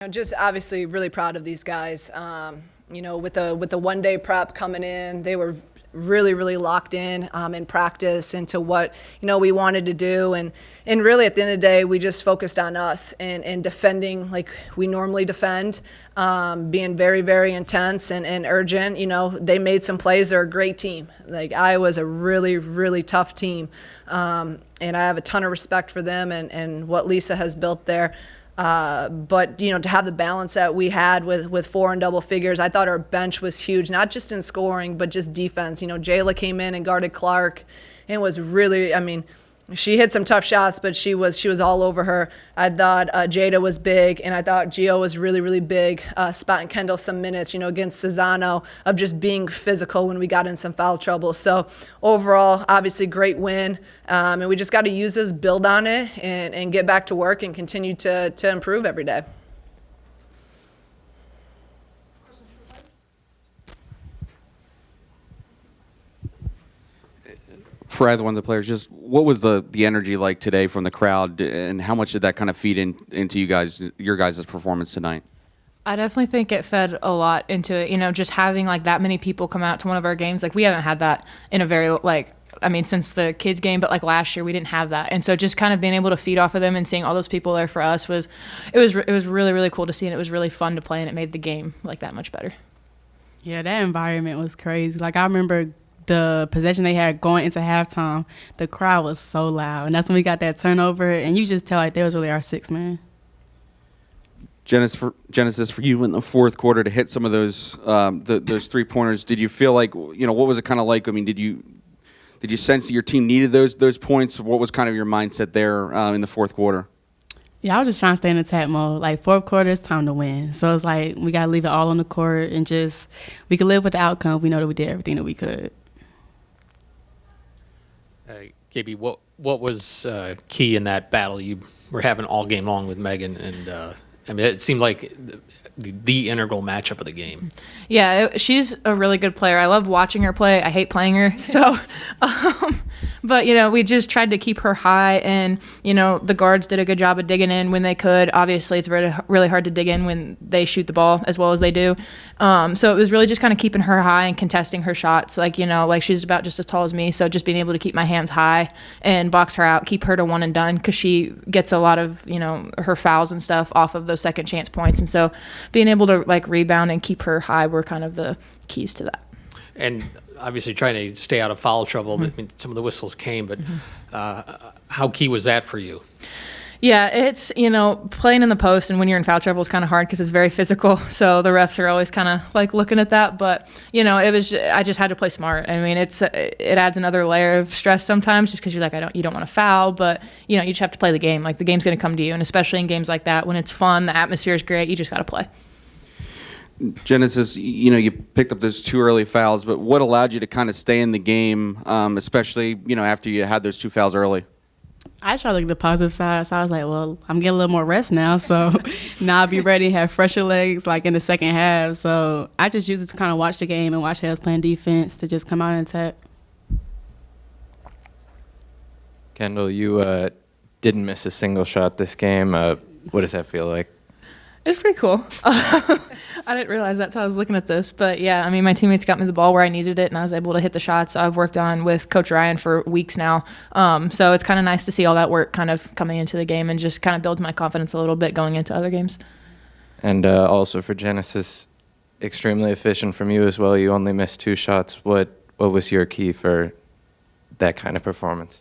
Just obviously really proud of these guys. With the 1 day prep coming in, they were really locked in practice into what we wanted to do, and really at the end of the day we just focused on us and defending like we normally defend, being very intense and urgent. They made some plays. They're a great team. Like Iowa's a really tough team, and I have a ton of respect for them and what Lisa has built there. But to have the balance that we had with four and double figures, I thought our bench was huge, not just in scoring, but just defense. Jayla came in and guarded Clark and was really, she hit some tough shots, but she was all over her. I thought Jada was big, and I thought Gio was really big, spotting Kendall some minutes, against Cesano, of just being physical when we got in some foul trouble. So overall, obviously great win, and we just got to use this, build on it, and get back to work and continue to improve every day. For either one of the players, just what was the energy like today from the crowd, and how much did that kind of feed into your guys' performance tonight? I definitely think it fed a lot into it. Just having like that many people come out to one of our games, like we haven't had that in a very since the kids game, but like last year we didn't have that, and so just kind of being able to feed off of them and seeing all those people there for us was really cool to see, and it was really fun to play, and it made the game like that much better. Yeah, that environment was crazy. Like I remember the possession they had going into halftime, the crowd was so loud, and that's when we got that turnover, and you just tell like they was really our sixth man. Genesis, for you in the fourth quarter to hit some of those those 3-pointers, did you feel like, what was it kind of like? Did you sense that your team needed those points? What was kind of your mindset there in the fourth quarter? Yeah, I was just trying to stay in attack mode. Like fourth quarter, it's time to win. So it's like we got to leave it all on the court and just we could live with the outcome. We know that we did everything that we could. KB, what was key in that battle you were having all game long with Megan? And it seemed like the integral matchup of the game. Yeah, she's a really good player. I love watching her play. I hate playing her. So, but, we just tried to keep her high, and, the guards did a good job of digging in when they could. Obviously, it's really hard to dig in when they shoot the ball as well as they do. So it was really just kind of keeping her high and contesting her shots. Like she's about just as tall as me. So just being able to keep my hands high and box her out, keep her to one and done, because she gets a lot of, her fouls and stuff off of those second chance points. And so being able to rebound and keep her high were kind of the keys to that. And obviously trying to stay out of foul trouble. Mm-hmm. Some of the whistles came, but how key was that for you? Yeah, it's, playing in the post and when you're in foul trouble is kind of hard because it's very physical. So the refs are always kind of looking at that. But, I just had to play smart. It adds another layer of stress sometimes just because you're you don't want to foul. But, you just have to play the game. Like the game's going to come to you. And especially in games like that, when it's fun, the atmosphere is great, you just got to play. Genesis, you picked up those 2 early fouls, but what allowed you to kind of stay in the game, especially, after you had those 2 fouls early? I try to look at the positive side, so I was like, well, I'm getting a little more rest now, so now I'll be ready to have fresher legs in the second half. So I just use it to kind of watch the game and watch how I was playing defense to just come out and attack. Kendall, you didn't miss a single shot this game. What does that feel like? It's pretty cool. I didn't realize that until I was looking at this. But, yeah, my teammates got me the ball where I needed it, and I was able to hit the shots I've worked on with Coach Ryan for weeks now. So it's kind of nice to see all that work kind of coming into the game and just kind of build my confidence a little bit going into other games. And also for Genesis, extremely efficient from you as well. You only missed 2 shots. What was your key for that kind of performance?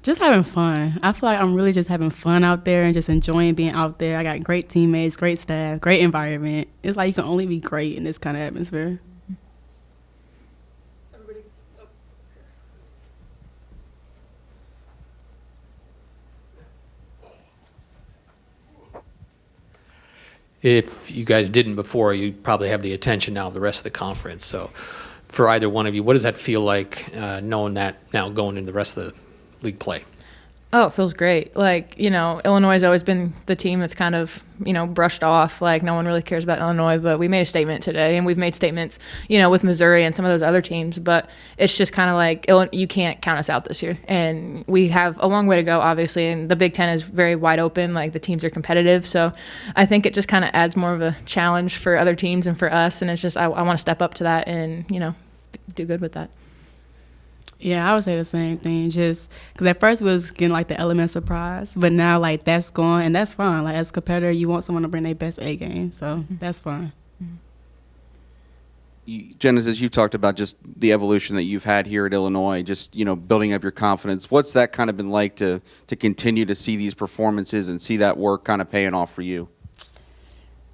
Just having fun. I feel like I'm really just having fun out there and just enjoying being out there. I got great teammates, great staff, great environment. It's like you can only be great in this kind of atmosphere. If you guys didn't before, you probably have the attention now of the rest of the conference. So for either one of you, what does that feel like knowing that now going into the rest of the league play? Oh, it feels great. Like, Illinois has always been the team that's kind of, brushed off. Like, no one really cares about Illinois, but we made a statement today, and we've made statements, with Missouri and some of those other teams. But it's just kind of like, you can't count us out this year. And we have a long way to go, obviously. And the Big Ten is very wide open. Like, the teams are competitive. So I think it just kind of adds more of a challenge for other teams and for us. And it's just, I want to step up to that and, do good with that. Yeah, I would say the same thing. Just because at first we was getting like the element of surprise, but now like that's gone, and that's fine. Like as a competitor, you want someone to bring their best A game, so that's fine. Genesis, you talked about just the evolution that you've had here at Illinois, just building up your confidence. What's that kind of been like to continue to see these performances and see that work kind of paying off for you?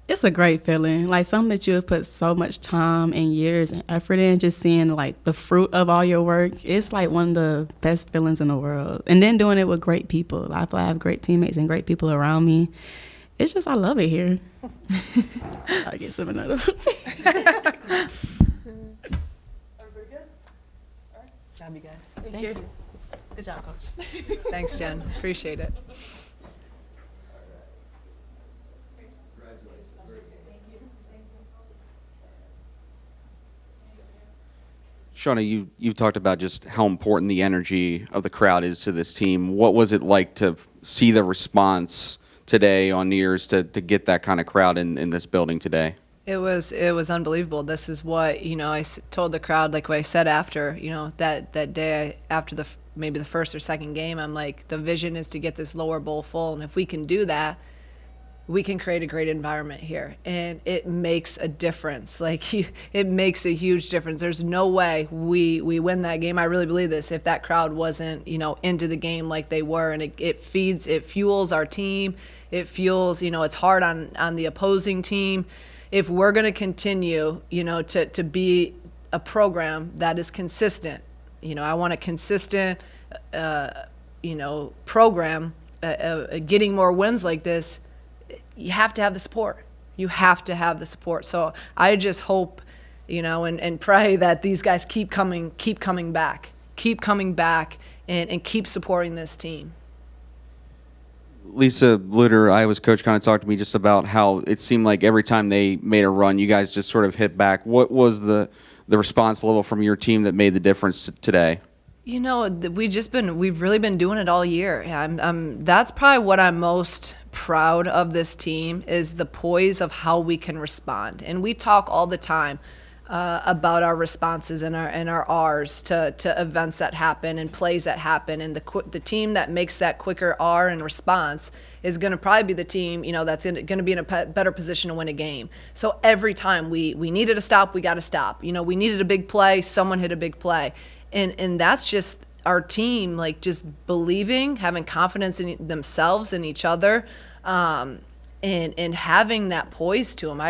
It's a great feeling, like something that you have put so much time and years and effort in, just seeing like the fruit of all your work. It's like one of the best feelings in the world. And then doing it with great people. I feel like I have great teammates and great people around me. It's just, I love it here. I get some another. Everybody good? All right. Job, you guys. Thank you. Good job, Coach. Thanks, Jen. Appreciate it. Shauna, you talked about just how important the energy of the crowd is to this team. What was it like to see the response today on New Year's to get that kind of crowd in this building today? It was unbelievable. This is what, told the crowd, like what I said after, that day after maybe the first or second game, I'm like, the vision is to get this lower bowl full. And if we can do that, we can create a great environment here, and it makes a difference. Like, it makes a huge difference. There's no way we win that game. I really believe this. If that crowd wasn't, into the game like they were, and it fuels our team. It fuels, it's hard on the opposing team. If we're going to continue, to be a program that is consistent, I want a consistent, program, getting more wins like this. You have to have the support. You have to have the support. So I just hope, and pray that these guys keep coming back, and keep supporting this team. Lisa Lutter, Iowa's coach, kind of talked to me just about how it seemed like every time they made a run, you guys just sort of hit back. What was the response level from your team that made the difference today? We've really been doing it all year. That's probably what I'm most proud of this team, is the poise of how we can respond. And we talk all the time about our responses and our R's to events that happen and plays that happen. And the team that makes that quicker R in response is going to probably be the team, that's going to be in a better position to win a game. So every time we needed a stop, we got to stop. We needed a big play, someone hit a big play. And that's just our team, like, just believing, having confidence in themselves and each other, and having that poise to them.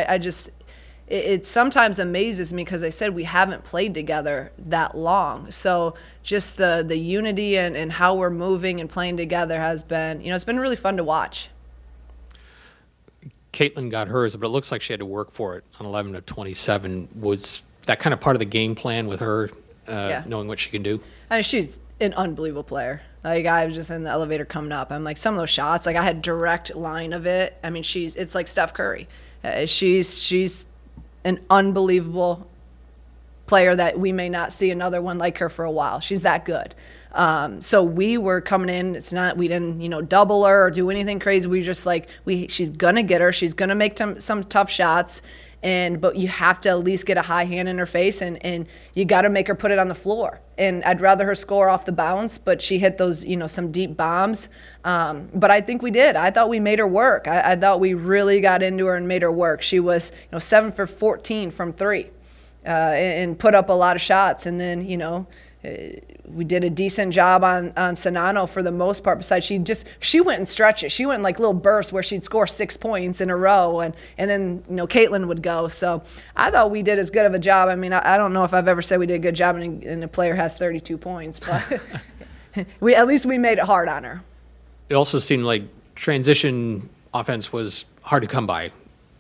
It sometimes amazes me, because I said we haven't played together that long. So just the unity and how we're moving and playing together has been, it's been really fun to watch. Caitlin got hers, but it looks like she had to work for it on 11 of 27. Was that kind of part of the game plan with her? Yeah. Knowing what she can do? I mean, she's an unbelievable player. Like, I was just in the elevator coming up. I'm like, some of those shots, like, I had direct line of it. I mean, it's like Steph Curry. She's an unbelievable player that we may not see another one like her for a while. She's that good. So we were coming in. We didn't, double her or do anything crazy. We just like, she's gonna get her. She's gonna make some tough shots. But you have to at least get a high hand in her face, and you got to make her put it on the floor. And I'd rather her score off the bounce, but she hit those, some deep bombs. But I think we did. I thought we made her work. I thought we really got into her and made her work. She was, 7 for 14 from 3, and put up a lot of shots. And then, we did a decent job on Sonano for the most part. Besides, she went in stretches. She went in like little bursts where she'd score 6 points in a row, and then Caitlin would go. So I thought we did as good of a job. I mean, I don't know if I've ever said we did a good job and a player has 32 points, but at least we made it hard on her. It also seemed like transition offense was hard to come by,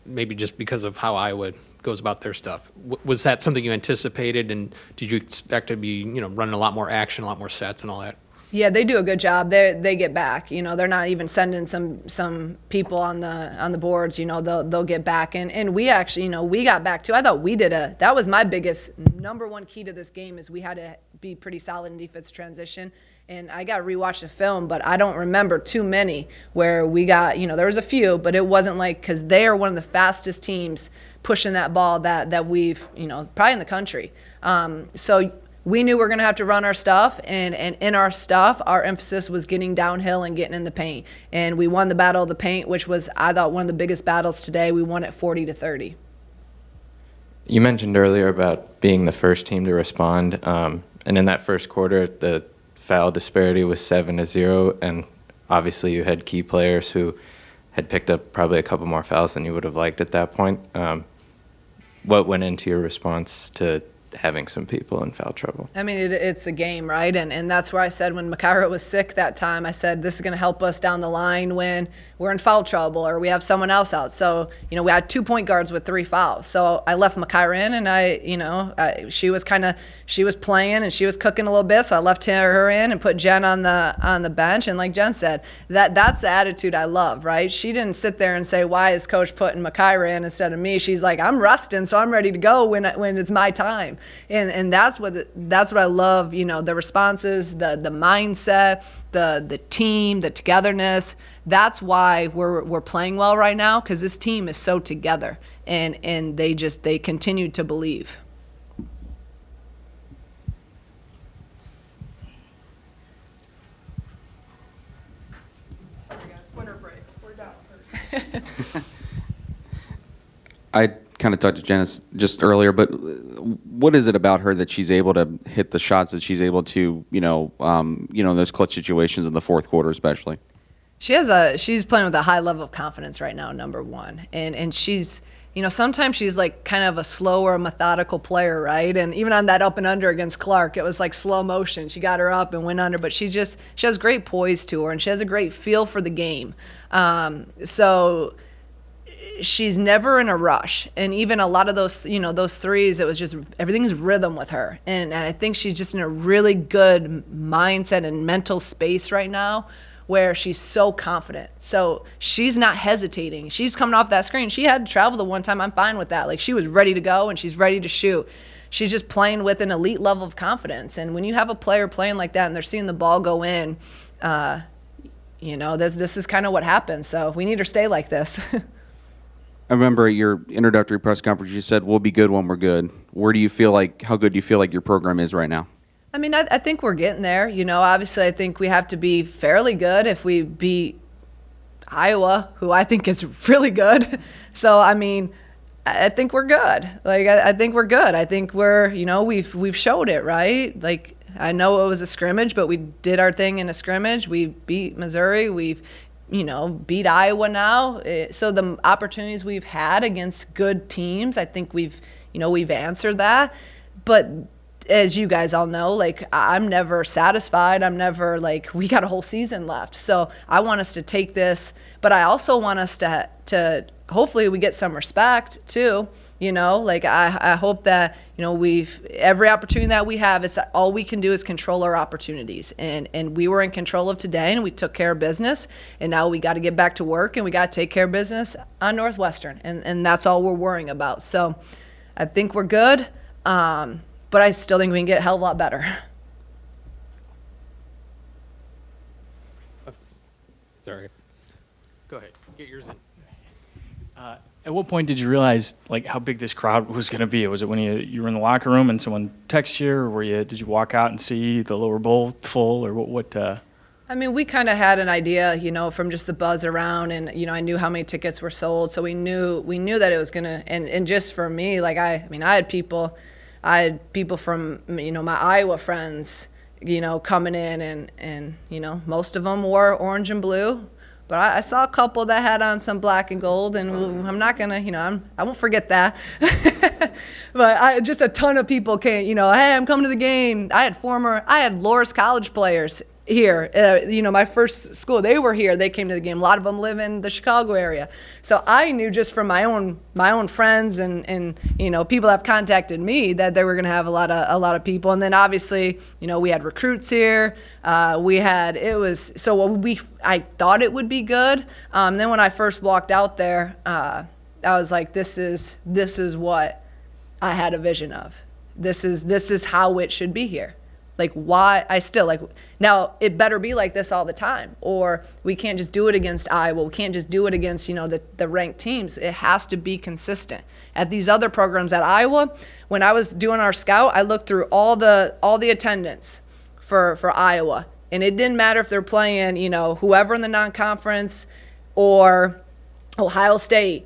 maybe just because of how Iowa goes about their stuff. Was that something you anticipated, and did you expect to be running a lot more action, a lot more sets and all that? Yeah, they do a good job. They get back. They're not even sending some people on the boards. They'll get back. And we actually, we got back too. I thought that was my biggest number one key to this game is we had to be pretty solid in defense transition. And I got to rewatch the film, but I don't remember too many where we got, there was a few, but it wasn't like, because they are one of the fastest teams pushing that ball that we've, probably in the country. So we knew we were going to have to run our stuff, and in our stuff, our emphasis was getting downhill and getting in the paint. And we won the battle of the paint, which was, I thought, one of the biggest battles today. We won it 40-30. You mentioned earlier about being the first team to respond, and in that first quarter, the foul disparity was 7-0, and obviously you had key players who had picked up probably a couple more fouls than you would have liked at that point. What went into your response to having some people in foul trouble? I mean, it's a game, right? And that's where I said when Makira was sick that time, I said this is going to help us down the line when we're in foul trouble or we have someone else out. So, we had 2 point guards with 3 fouls. So I left Makira in, and she was playing and she was cooking a little bit. So I left her in and put Jen on the bench. And like Jen said, that's the attitude I love, right? She didn't sit there and say, why is coach putting Makira in instead of me? She's like, I'm resting, so I'm ready to go when it's my time. And that's what I love, the responses, the mindset, the team, the togetherness. That's why we're playing well right now, because this team is so together, and they continue to believe. Sorry guys, winter break. We're down first. I kind of talked to Janice just earlier, but what is it about her that she's able to hit the shots that she's able to, in those clutch situations in the fourth quarter especially? She's playing with a high level of confidence right now, number one. And she's, sometimes she's like kind of a slower, methodical player, right? And even on that up and under against Clark, it was like slow motion. She got her up and went under, but she has great poise to her, and she has a great feel for the game. So she's never in a rush. And even a lot of those, those threes, it was just, everything's rhythm with her. And I think she's just in a really good mindset and mental space right now where she's so confident. So she's not hesitating. She's coming off that screen. She had to travel the one time. I'm fine with that. Like, she was ready to go and she's ready to shoot. She's just playing with an elite level of confidence. And when you have a player playing like that and they're seeing the ball go in, this is kind of what happens. So we need her to stay like this. I remember at your introductory press conference, you said, we'll be good when we're good. How good do you feel like your program is right now? I mean, I think we're getting there. Obviously I think we have to be fairly good if we beat Iowa, who I think is really good. So, I mean, I think we're good. Like, I think we're good. I think we're, we've showed it, right? Like, I know it was a scrimmage, but we did our thing in a scrimmage. We beat Missouri. We've beat Iowa now. So the opportunities we've had against good teams, I think we've answered that. But as you guys all know, like, I'm never satisfied. I'm never like, we got a whole season left. So I want us to take this, but I also want us to hopefully we get some respect too. Like, I hope that, every opportunity that we have, it's all we can do is control our opportunities. And we were in control of today, and we took care of business. And now we got to get back to work, and we got to take care of business on Northwestern. And that's all we're worrying about. So I think we're good, but I still think we can get a hell of a lot better. Sorry. Go ahead. Get yours in. At what point did you realize like how big this crowd was going to be? Was it when you were in the locker room and someone texted you, or did you walk out and see the lower bowl full, or what? I mean, we kind of had an idea, from just the buzz around, and I knew how many tickets were sold, so we knew that it was gonna. And just for me, like I had people from my Iowa friends, coming in, and most of them wore orange and blue. But I saw a couple that had on some black and gold, and I'm not gonna, I won't forget that. But just a ton of people came, hey, I'm coming to the game. I had Loras College players here. My first school, they were here. They came to the game. A lot of them live in the Chicago area. So I knew just from my own friends and people that have contacted me that they were going to have a lot of people. And then obviously, we had recruits here. I thought it would be good. Then when I first walked out there, I was like, this is what I had a vision of. This is how it should be here. Like, why now it better be like this all the time, or we can't just do it against Iowa. We can't just do it against, the ranked teams. It has to be consistent. At these other programs at Iowa, when I was doing our scout, I looked through all the attendance for Iowa, and it didn't matter if they're playing, whoever in the non-conference or Ohio State,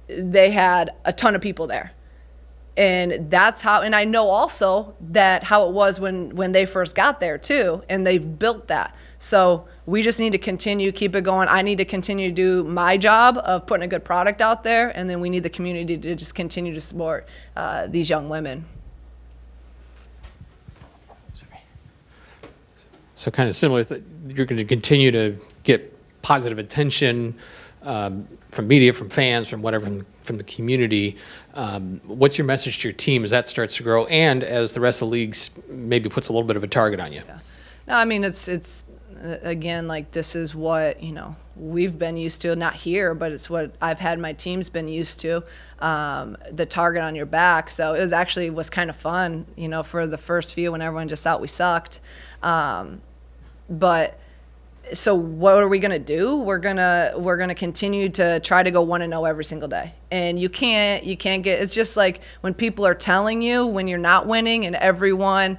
they had a ton of people there. And that's how, and I know also that how it was when they first got there too, and they've built that. So we just need to continue, keep it going. I need to continue to do my job of putting a good product out there, and then we need the community to just continue to support these young women. So kind of similar, you're going to continue to get positive attention from media, from fans, from whatever, from the community. What's your message to your team as that starts to grow, and as the rest of the leagues maybe puts a little bit of a target on you? Yeah. No, I mean, it's again, like, this is what we've been used to, not here, but it's what I've had my team's been used to, the target on your back. So it was kind of fun, for the first few when everyone just thought we sucked. But so what are we going to do? We're going to continue to try to go 1-0 every single day. And you can't get, it's just like when people are telling you when you're not winning, and everyone,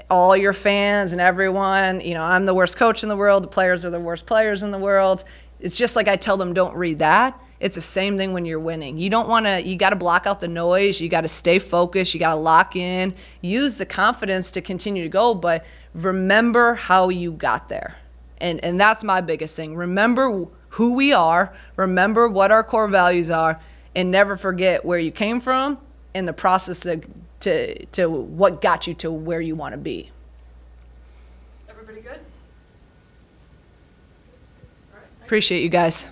all your fans and everyone, I'm the worst coach in the world, the players are the worst players in the world. It's just like I tell them, don't read that. It's the same thing when you're winning. You got to block out the noise. You got to stay focused. You got to lock in, use the confidence to continue to go, but remember how you got there. And that's my biggest thing. Remember who we are, remember what our core values are, and never forget where you came from and the process to what got you to where you want to be. Everybody good? All right. Appreciate you guys.